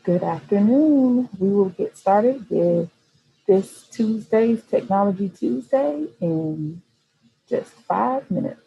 Good afternoon. We will get started with this Tuesday's Technology Tuesday in just 5 minutes.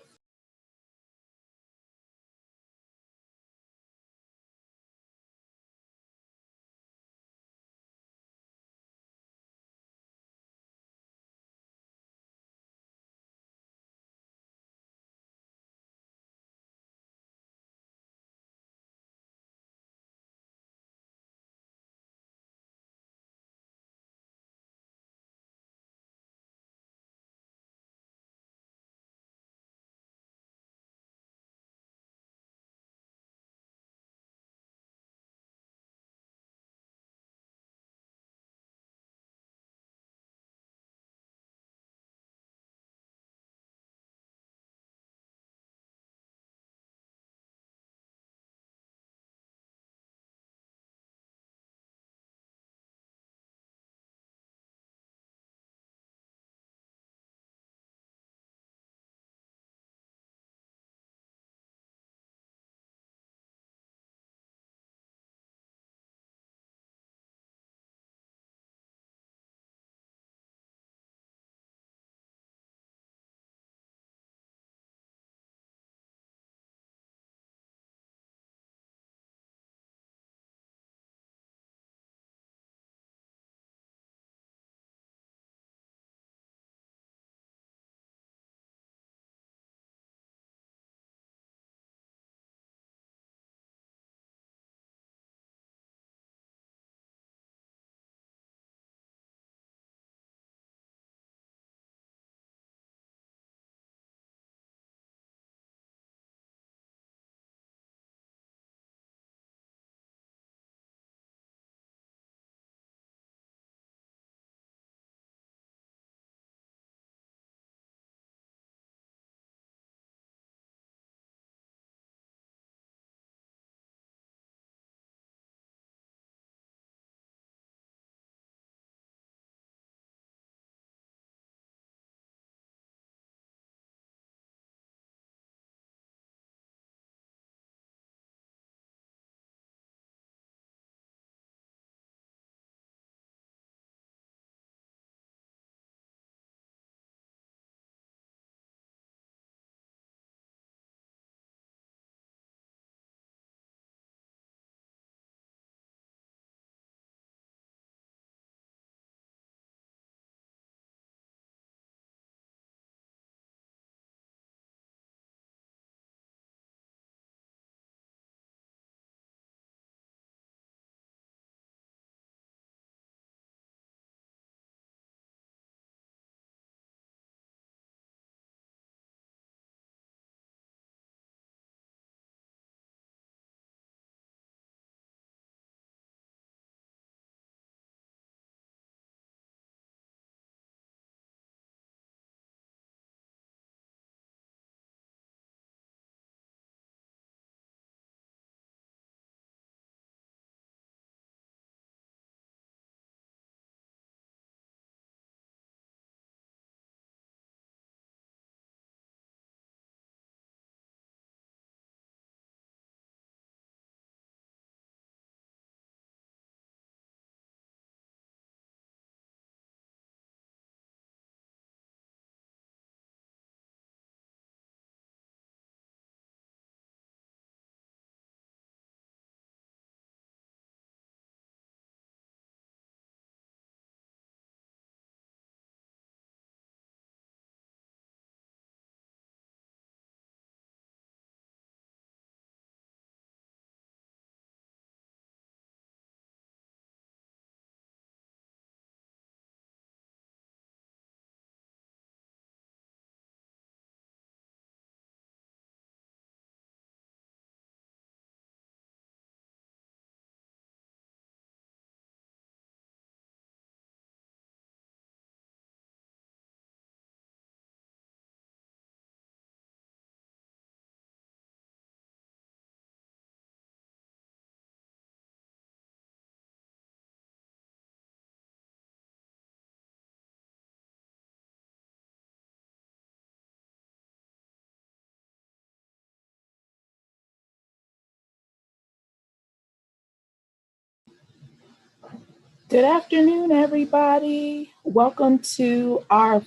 Good afternoon, everybody. Welcome to our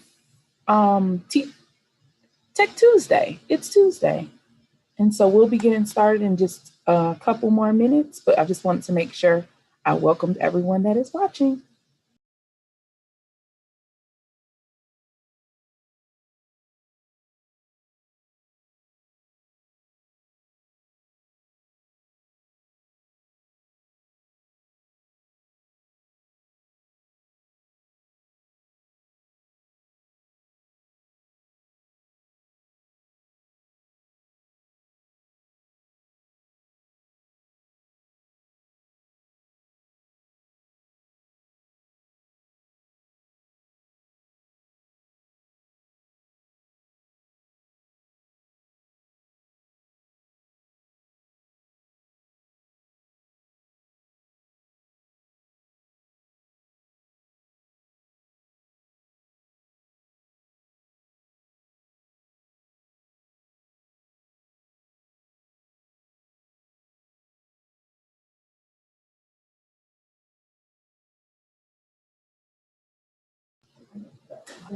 Tech Tuesday. It's Tuesday. And so we'll be getting started in just a couple more minutes, but I just wanted to make sure I welcomed everyone that is watching.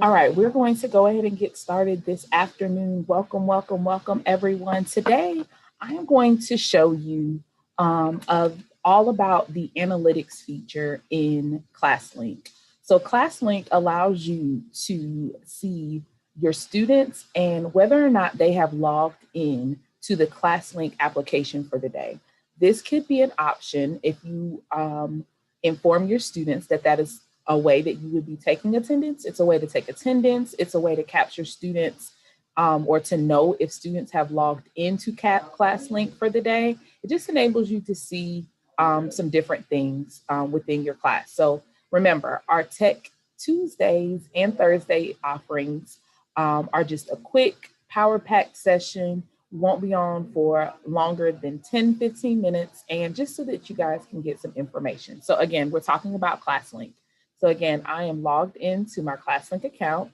All right, we're going to go ahead and get started this afternoon. Welcome, welcome, welcome, everyone. Today, I am going to show you all about the analytics feature in ClassLink. So ClassLink allows you to see your students and whether or not they have logged in to the ClassLink application for the day. This could be an option if you inform your students that that is a way that you would be taking attendance. It's a way to take attendance. It's a way to capture students or to know if students have logged into ClassLink for the day. It just enables you to see some different things within your class. So remember, our Tech Tuesdays and Thursday offerings are just a quick power-packed session. We won't be on for longer than 10, 15 minutes, and just so that you guys can get some information. So again, we're talking about ClassLink. So again, I am logged into my ClassLink account.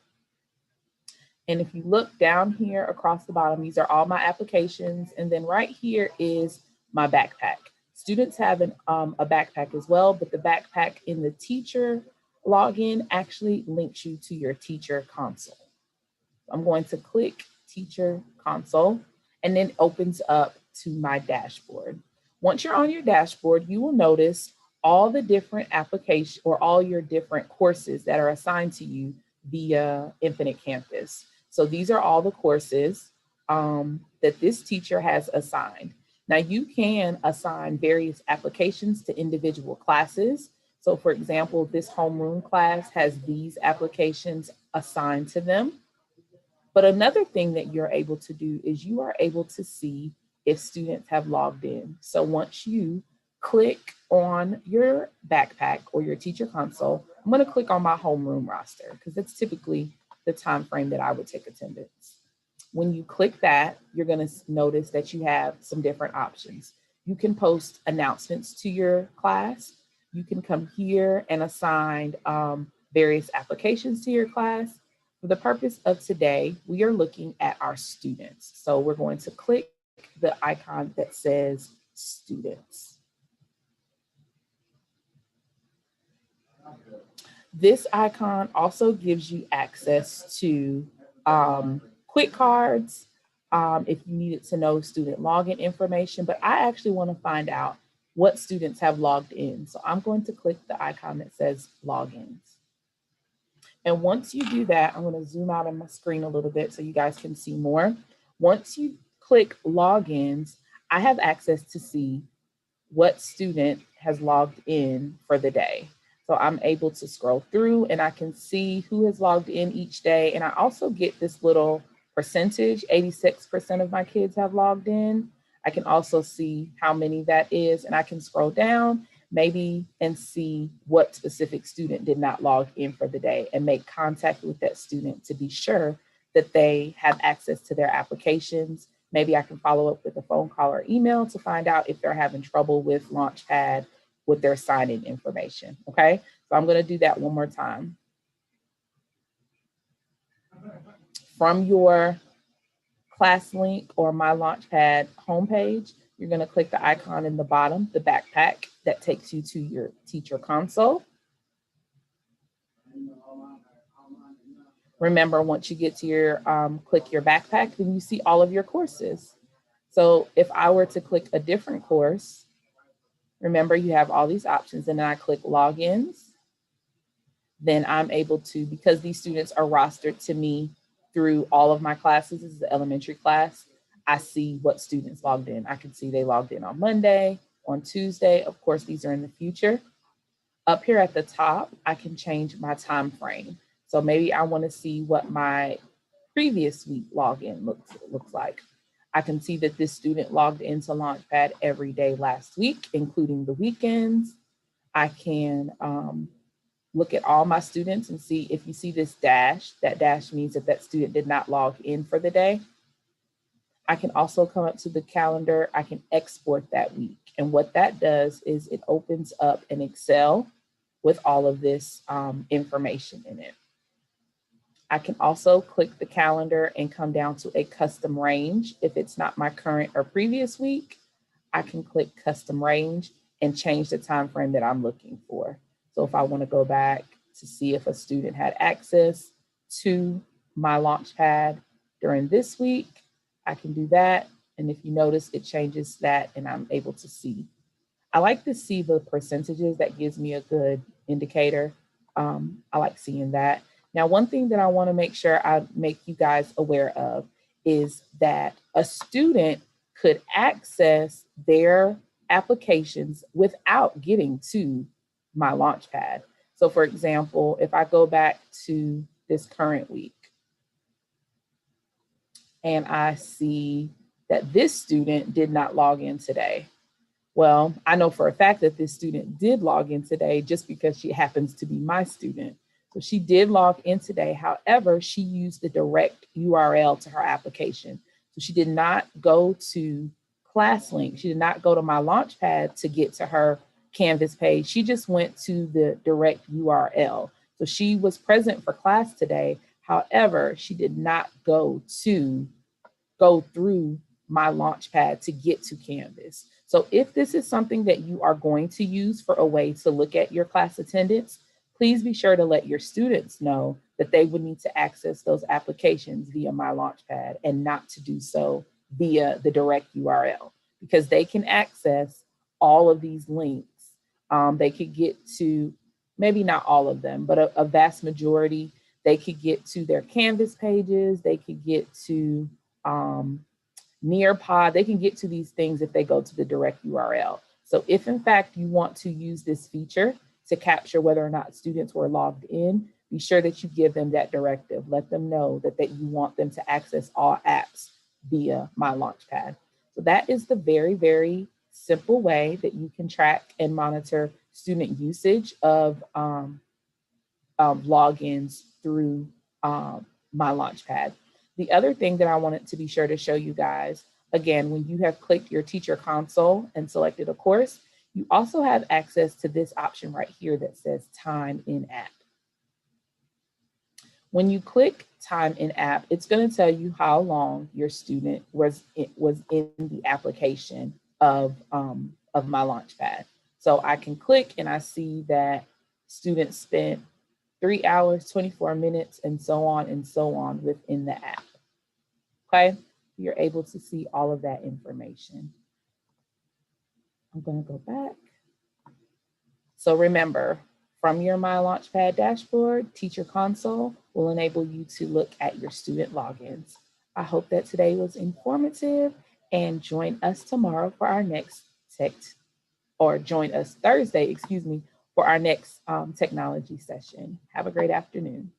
And if you look down here across the bottom, these are all my applications. And then right here is my backpack. Students have a backpack as well, but the backpack in the teacher login actually links you to your teacher console. I'm going to click teacher console and then opens up to my dashboard. Once you're on your dashboard, you will notice all the different applications or all your different courses that are assigned to you via Infinite Campus. So these are all the courses that this teacher has assigned. Now you can assign various applications to individual classes. So for example, this homeroom class has these applications assigned to them. But another thing that you're able to do is you are able to see if students have logged in. So once you click on your backpack or your teacher console, I'm going to click on my homeroom roster because it's typically the time frame that I would take attendance. When you click that, you're going to notice that you have some different options. You can post announcements to your class. You can come here and assign various applications to your class. For the purpose of today, we are looking at our students. So we're going to click the icon that says students. This icon also gives you access to quick cards if you needed to know student login information, but I actually want to find out what students have logged in. So I'm going to click the icon that says logins. And once you do that, I'm going to zoom out on my screen a little bit so you guys can see more. Once you click logins, I have access to see what student has logged in for the day. So I'm able to scroll through and I can see who has logged in each day. And I also get this little percentage, 86% of my kids have logged in. I can also see how many that is, and I can scroll down maybe and see what specific student did not log in for the day and make contact with that student to be sure that they have access to their applications. Maybe I can follow up with a phone call or email to find out if they're having trouble with Launchpad with their sign-in information, okay? So I'm gonna do that one more time. From your ClassLink or My Launchpad homepage, you're gonna click the icon in the bottom, the backpack that takes you to your teacher console. Remember, once you get to your click your backpack, then you see all of your courses. So if I were to click a different course, remember you have all these options, and then I click logins, then I'm able to, because these students are rostered to me through all of my classes, this is the elementary class, I see what students logged in. I can see they logged in on Monday, on Tuesday. Of course, these are in the future. Up here at the top, I can change my time frame. So maybe I want to see what my previous week login looks like. I can see that this student logged into Launchpad every day last week, including the weekends. I can look at all my students and see if you see this dash, that dash means that that student did not log in for the day. I can also come up to the calendar. I can export that week. And what that does is it opens up an Excel with all of this information in it. I can also click the calendar and come down to a custom range. If it's not my current or previous week, I can click custom range and change the time frame that I'm looking for. So if I want to go back to see if a student had access to my Launchpad during this week, I can do that. And if you notice, it changes that and I'm able to see. I like to see the percentages. That gives me a good indicator. I like seeing that. Now, one thing that I want to make sure I make you guys aware of is that a student could access their applications without getting to my Launchpad. So for example, if I go back to this current week and I see that this student did not log in today. Well, I know for a fact that this student did log in today just because she happens to be my student. So she did log in today. However, she used the direct URL to her application. So she did not go to ClassLink. She did not go to my Launchpad to get to her Canvas page. She just went to the direct URL. So she was present for class today. However, she did not go through my Launchpad to get to Canvas. So if this is something that you are going to use for a way to look at your class attendance, please be sure to let your students know that they would need to access those applications via my Launchpad and not to do so via the direct URL, because they can access all of these links. They could get to, maybe not all of them, but a vast majority. They could get to their Canvas pages. They could get to Nearpod. They can get to these things if they go to the direct URL. So if in fact you want to use this feature to capture whether or not students were logged in, be sure that you give them that directive. Let them know that you want them to access all apps via my Launchpad. So that is the very, very simple way that you can track and monitor student usage of logins through my Launchpad. The other thing that I wanted to be sure to show you guys, again, when you have clicked your teacher console and selected a course, you also have access to this option right here that says time in app. When you click time in app, it's going to tell you how long your student was in the application of my Launchpad. So I can click and I see that students spent 3 hours, 24 minutes, and so on within the app. Okay, you're able to see all of that information. I'm going to go back. So remember, from your My Launchpad dashboard, Teacher Console will enable you to look at your student logins. I hope that today was informative, and join us tomorrow for our next join us Thursday, for our next technology session. Have a great afternoon.